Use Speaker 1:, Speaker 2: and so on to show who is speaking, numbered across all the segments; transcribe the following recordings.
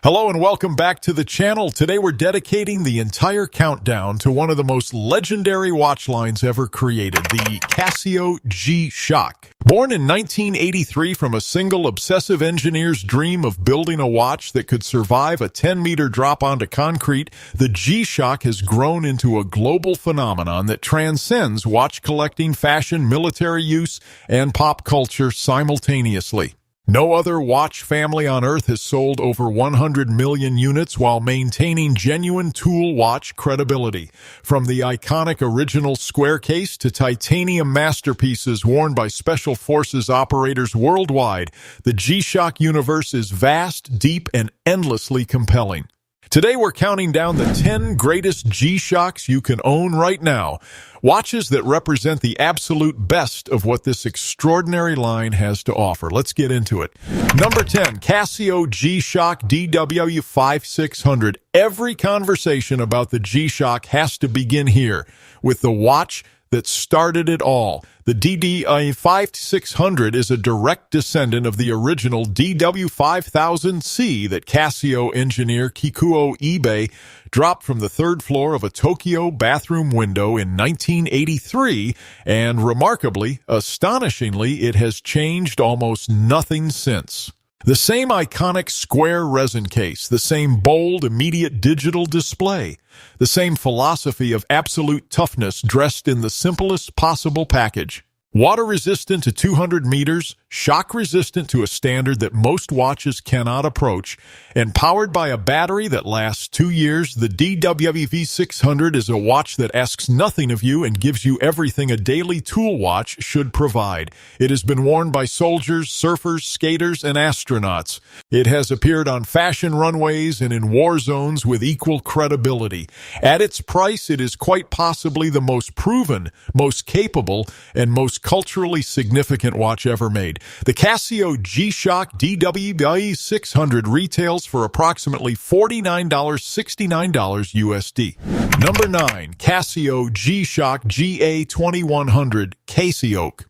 Speaker 1: Hello and welcome back to the channel. Today we're dedicating the entire countdown to one of the most legendary watch lines ever created, the Casio G-Shock. Born in 1983 from a single obsessive engineer's dream of building a watch that could survive a 10-meter drop onto concrete, the G-Shock has grown into a global phenomenon that transcends watch collecting, fashion, military use, and pop culture simultaneously. No other watch family on Earth has sold over 100 million units while maintaining genuine tool watch credibility. From the iconic original square case to titanium masterpieces worn by special forces operators worldwide, the G-Shock universe is vast, deep, and endlessly compelling. Today we're counting down the 10 greatest G-Shocks you can own right now. Watches that represent the absolute best of what this extraordinary line has to offer. Let's get into it. Number 10, Casio G-Shock DW5600. Every conversation about the G-Shock has to begin here, with the watch that started it all. The DW5600 is a direct descendant of the original DW5000C that Casio engineer Kikuo Ibe dropped from the third floor of a Tokyo bathroom window in 1983, and remarkably, astonishingly, it has changed almost nothing since. The same iconic square resin case, the same bold, immediate digital display, the same philosophy of absolute toughness dressed in the simplest possible package. Water-resistant to 200 meters, shock-resistant to a standard that most watches cannot approach, and powered by a battery that lasts 2 years, the DW5600 is a watch that asks nothing of you and gives you everything a daily tool watch should provide. It has been worn by soldiers, surfers, skaters, and astronauts. It has appeared on fashion runways and in war zones with equal credibility. At its price, it is quite possibly the most proven, most capable, and most culturally significant watch ever made. The Casio G-Shock DW600 retails for approximately $49.69 USD. Number 9, Casio G-Shock GA2100 CasiOak.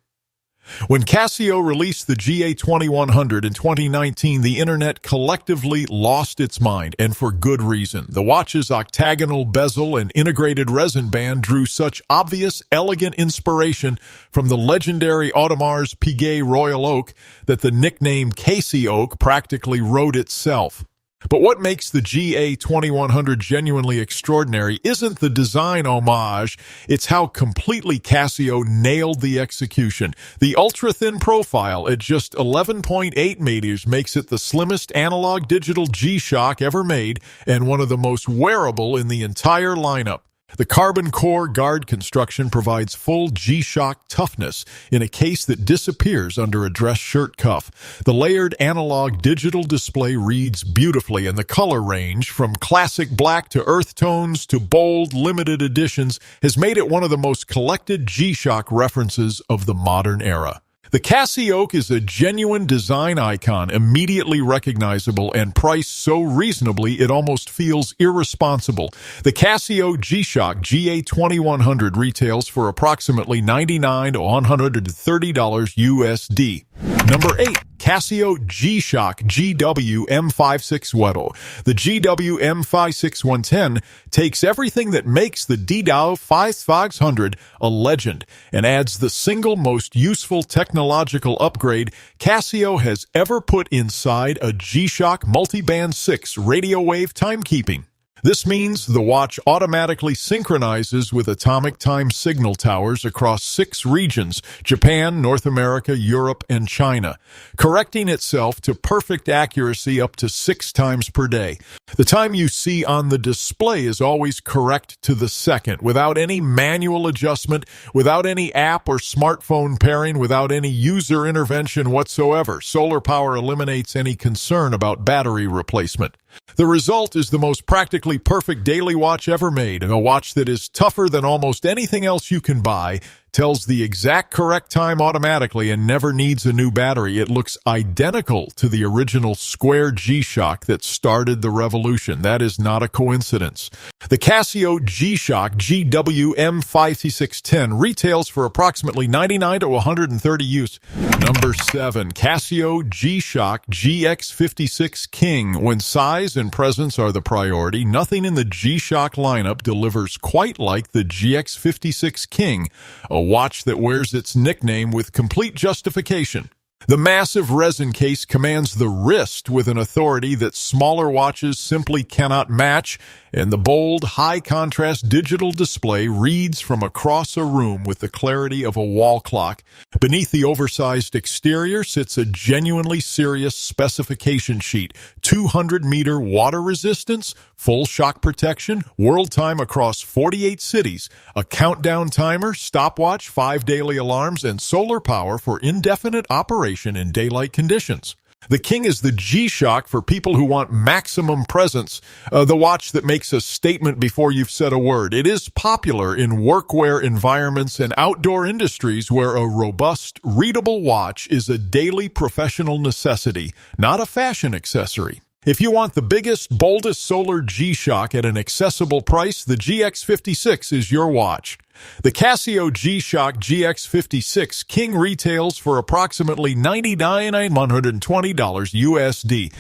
Speaker 1: When Casio released the GA2100 in 2019, the internet collectively lost its mind, and for good reason. The watch's octagonal bezel and integrated resin band drew such obvious, elegant inspiration from the legendary Audemars Piguet Royal Oak that the nickname CasiOak practically wrote itself. But what makes the GA2100 genuinely extraordinary isn't the design homage, it's how completely Casio nailed the execution. The ultra-thin profile at just 11.8 meters makes it the slimmest analog digital G-Shock ever made and one of the most wearable in the entire lineup. The carbon core guard construction provides full G-Shock toughness in a case that disappears under a dress shirt cuff. The layered analog digital display reads beautifully, and the color range, from classic black to earth tones to bold, limited editions, has made it one of the most collected G-Shock references of the modern era. The CasiOak is a genuine design icon, immediately recognizable and priced so reasonably it almost feels irresponsible. The Casio G-Shock GA2100 retails for approximately $99 to $130 USD. Number 8, Casio G-Shock GW M5610. The GW M56110 takes everything that makes the DW5600 a legend and adds the single most useful technological upgrade Casio has ever put inside a G-Shock Multiband 6 radio wave timekeeping. This means the watch automatically synchronizes with atomic time signal towers across 6 regions: Japan, North America, Europe, and China, correcting itself to perfect accuracy up to 6 times per day. The time you see on the display is always correct to the second, without any manual adjustment, without any app or smartphone pairing, without any user intervention whatsoever. Solar power eliminates any concern about battery replacement. The result is the most practically perfect daily watch ever made, and a watch that is tougher than almost anything else you can buy, tells the exact correct time automatically and never needs a new battery. It looks identical to the original square G-Shock that started the revolution. That is not a coincidence. The Casio G-Shock GW-M5610 retails for approximately $99 to $130 US. Number 7. Casio G-Shock GX56 King. When size and presence are the priority, nothing in the G-Shock lineup delivers quite like the GX56 King, a watch that wears its nickname with complete justification. The massive resin case commands the wrist with an authority that smaller watches simply cannot match, and the bold, high-contrast digital display reads from across a room with the clarity of a wall clock. Beneath the oversized exterior sits a genuinely serious specification sheet: 200-meter water resistance, full shock protection, world time across 48 cities, a countdown timer, stopwatch, 5 daily alarms, and solar power for indefinite operation in daylight conditions. The King is the G-Shock for people who want maximum presence, the watch that makes a statement before you've said a word. It is popular in workwear environments and outdoor industries where a robust, readable watch is a daily professional necessity, not a fashion accessory. If you want the biggest, boldest solar G-Shock at an accessible price, the GX56 is your watch. The Casio G-Shock GX56 King retails for approximately $99,120 USD.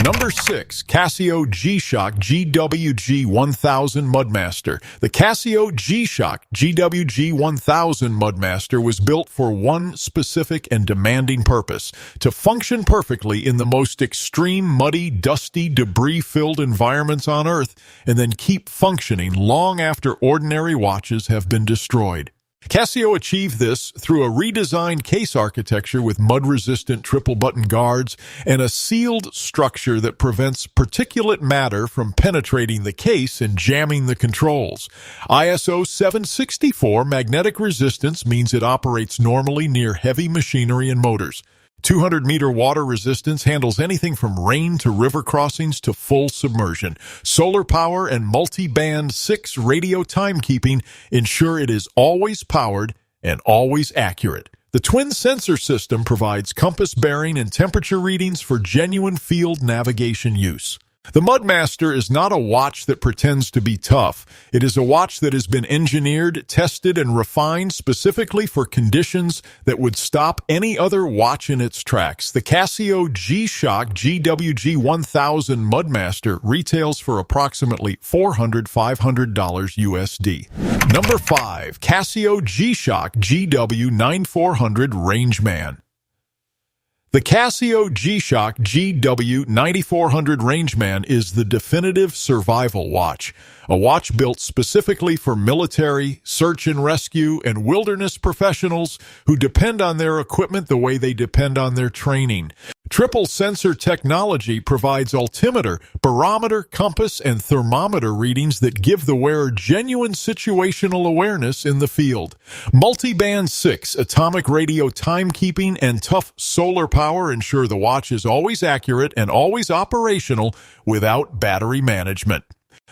Speaker 1: Number 6. Casio G-Shock GWG-1000 Mudmaster. The Casio G-Shock GWG-1000 Mudmaster was built for one specific and demanding purpose: to function perfectly in the most extreme, muddy, dusty, debris-filled environments on Earth, and then keep functioning long after ordinary watches have been destroyed. Casio achieved this through a redesigned case architecture with mud-resistant triple-button guards and a sealed structure that prevents particulate matter from penetrating the case and jamming the controls. ISO 764 magnetic resistance means it operates normally near heavy machinery and motors. 200-meter water resistance handles anything from rain to river crossings to full submersion. Solar power and multi-band 6 radio timekeeping ensure it is always powered and always accurate. The twin sensor system provides compass bearing and temperature readings for genuine field navigation use. The Mudmaster is not a watch that pretends to be tough. It is a watch that has been engineered, tested, and refined specifically for conditions that would stop any other watch in its tracks. The Casio G-Shock GWG-1000 Mudmaster retails for approximately $400 to $500 USD. Number 5. Casio G-Shock GW9400 Rangeman. The Casio G-Shock GW9400 Rangeman is the definitive survival watch, a watch built specifically for military, search and rescue, and wilderness professionals who depend on their equipment the way they depend on their training. Triple sensor technology provides altimeter, barometer, compass, and thermometer readings that give the wearer genuine situational awareness in the field. Multi-band 6 atomic radio timekeeping and tough solar power ensure the watch is always accurate and always operational without battery management.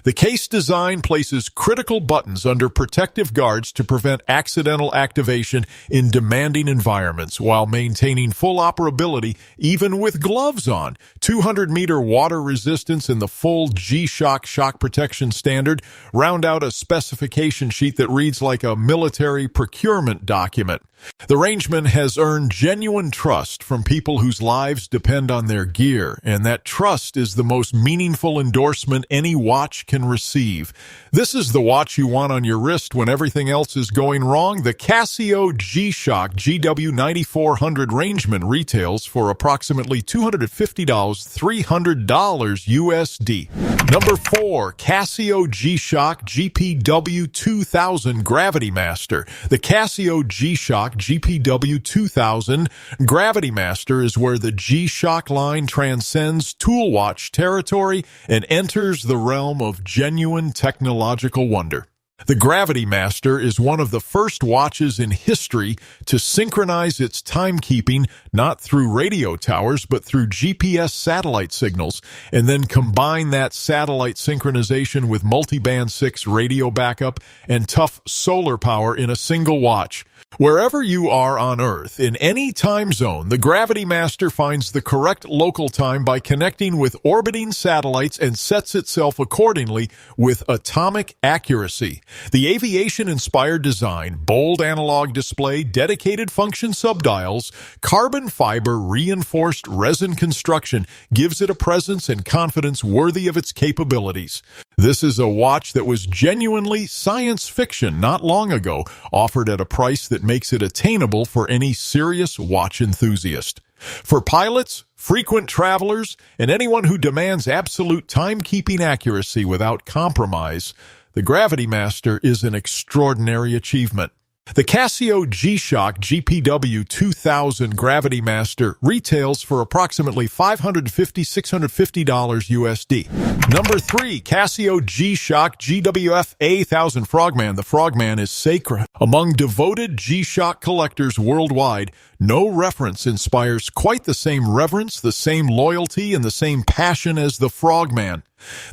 Speaker 1: The case design places critical buttons under protective guards to prevent accidental activation in demanding environments while maintaining full operability even with gloves on. 200-meter water resistance and the full G-Shock shock protection standard round out a specification sheet that reads like a military procurement document. The Rangeman has earned genuine trust from people whose lives depend on their gear, and that trust is the most meaningful endorsement any watch can receive. This is the watch you want on your wrist when everything else is going wrong. The Casio G-Shock GW9400 Rangeman retails for approximately $250 $300 USD. Number 4. Casio G-Shock GPW2000 Gravitymaster. The Casio G-Shock GPW2000 Gravitymaster is where the G-Shock line transcends tool watch territory and enters the realm of genuine technological wonder. The Gravitymaster is one of the first watches in history to synchronize its timekeeping not through radio towers but through GPS satellite signals, and then combine that satellite synchronization with multiband 6 radio backup and tough solar power in a single watch. Wherever you are on Earth, in any time zone, the Gravitymaster finds the correct local time by connecting with orbiting satellites and sets itself accordingly with atomic accuracy. The aviation-inspired design, bold analog display, dedicated function subdials, carbon fiber reinforced resin construction gives it a presence and confidence worthy of its capabilities. This is a watch that was genuinely science fiction not long ago, offered at a price that makes it attainable for any serious watch enthusiast. For pilots, frequent travelers, and anyone who demands absolute timekeeping accuracy without compromise, the Gravitymaster is an extraordinary achievement. The Casio G-Shock GPW 2000 Gravitymaster retails for approximately $550–650 USD. Number 3, Casio G-Shock GWF A1000 Frogman. The Frogman is sacred. Among devoted G-Shock collectors worldwide, no reference inspires quite the same reverence, the same loyalty, and the same passion as the Frogman.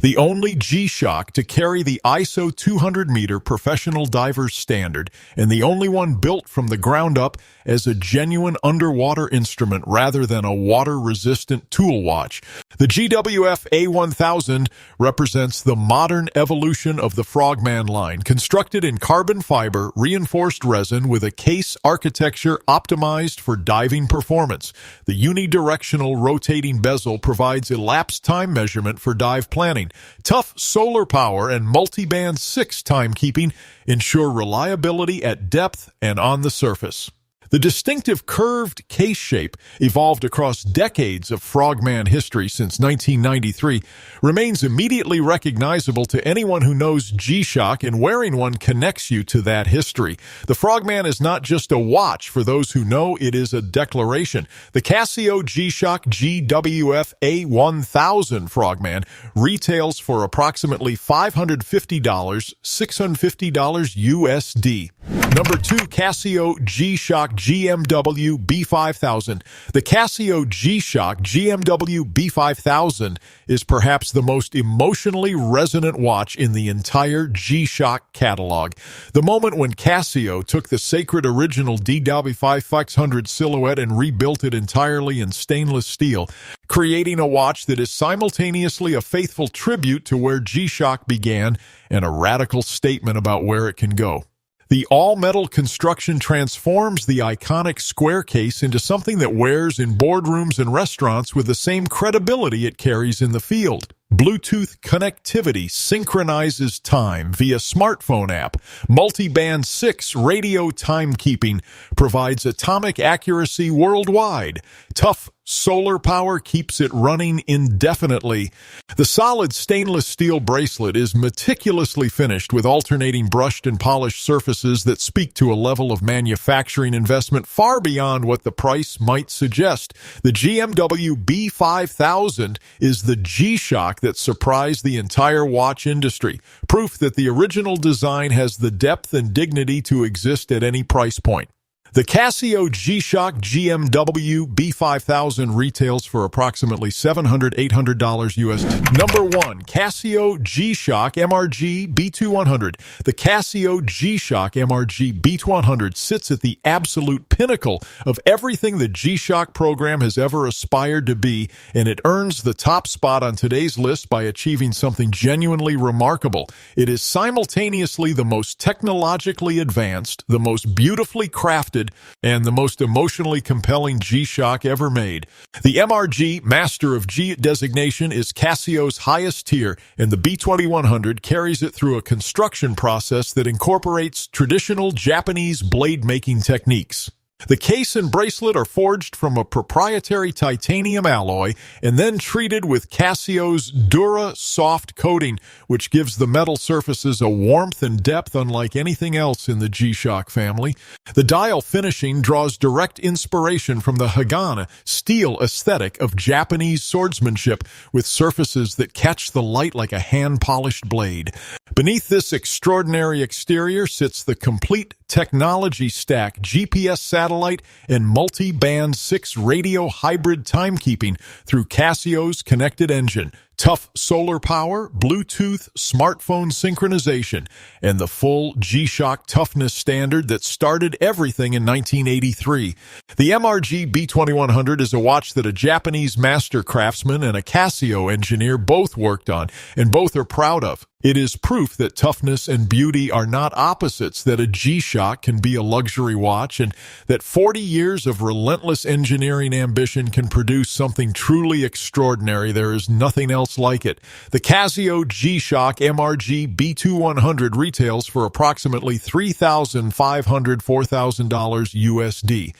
Speaker 1: The only G-Shock to carry the ISO 200-meter professional diver's standard, and the only one built from the ground up as a genuine underwater instrument rather than a water-resistant tool watch. The GWF A1000 represents the modern evolution of the Frogman line, constructed in carbon fiber reinforced resin with a case architecture optimized for diving performance. The unidirectional rotating bezel provides elapsed time measurement for dive planning. Tough solar power and multiband 6 timekeeping ensure reliability at depth and on the surface. The distinctive curved case shape, evolved across decades of Frogman history since 1993, remains immediately recognizable to anyone who knows G-Shock, and wearing one connects you to that history. The Frogman is not just a watch for those who know, it is a declaration. The Casio G-Shock GWF A1000 Frogman retails for approximately $550, $650 USD. Number 2, Casio G-Shock GMW B5000. The Casio G-Shock GMW B5000 is perhaps the most emotionally resonant watch in the entire G-Shock catalog. The moment when Casio took the sacred original DW5600 silhouette and rebuilt it entirely in stainless steel, creating a watch that is simultaneously a faithful tribute to where G-Shock began and a radical statement about where it can go. The all-metal construction transforms the iconic square case into something that wears in boardrooms and restaurants with the same credibility it carries in the field. Bluetooth connectivity synchronizes time via smartphone app. Multiband 6 radio timekeeping provides atomic accuracy worldwide. Tough solar power keeps it running indefinitely. The solid stainless steel bracelet is meticulously finished with alternating brushed and polished surfaces that speak to a level of manufacturing investment far beyond what the price might suggest. The GMW B5000 is the G-Shock that surprised the entire watch industry, proof that the original design has the depth and dignity to exist at any price point. The Casio G-Shock GMW B5000 retails for approximately $700–800 USD. Number 1, Casio G-Shock MRG B2100. The Casio G-Shock MRG B2100 sits at the absolute pinnacle of everything the G-Shock program has ever aspired to be, and it earns the top spot on today's list by achieving something genuinely remarkable. It is simultaneously the most technologically advanced, the most beautifully crafted, and the most emotionally compelling G-Shock ever made. The MRG Master of G designation is Casio's highest tier, and the B2100 carries it through a construction process that incorporates traditional Japanese blade-making techniques. The case and bracelet are forged from a proprietary titanium alloy and then treated with Casio's Dura Soft coating, which gives the metal surfaces a warmth and depth unlike anything else in the G-Shock family. The dial finishing draws direct inspiration from the Hagana steel aesthetic of Japanese swordsmanship, with surfaces that catch the light like a hand-polished blade. Beneath this extraordinary exterior sits the complete technology stack, GPS satellite, and multi-band 6 radio hybrid timekeeping through Casio's connected engine, tough solar power, Bluetooth, smartphone synchronization, and the full G-Shock toughness standard that started everything in 1983. The MRG B2100 is a watch that a Japanese master craftsman and a Casio engineer both worked on, and both are proud of. It is proof that toughness and beauty are not opposites, that a G-Shock can be a luxury watch, and that 40 years of relentless engineering ambition can produce something truly extraordinary. There is nothing else like it. The Casio G-Shock MRG B2100 retails for approximately $3,500 $4,000 USD.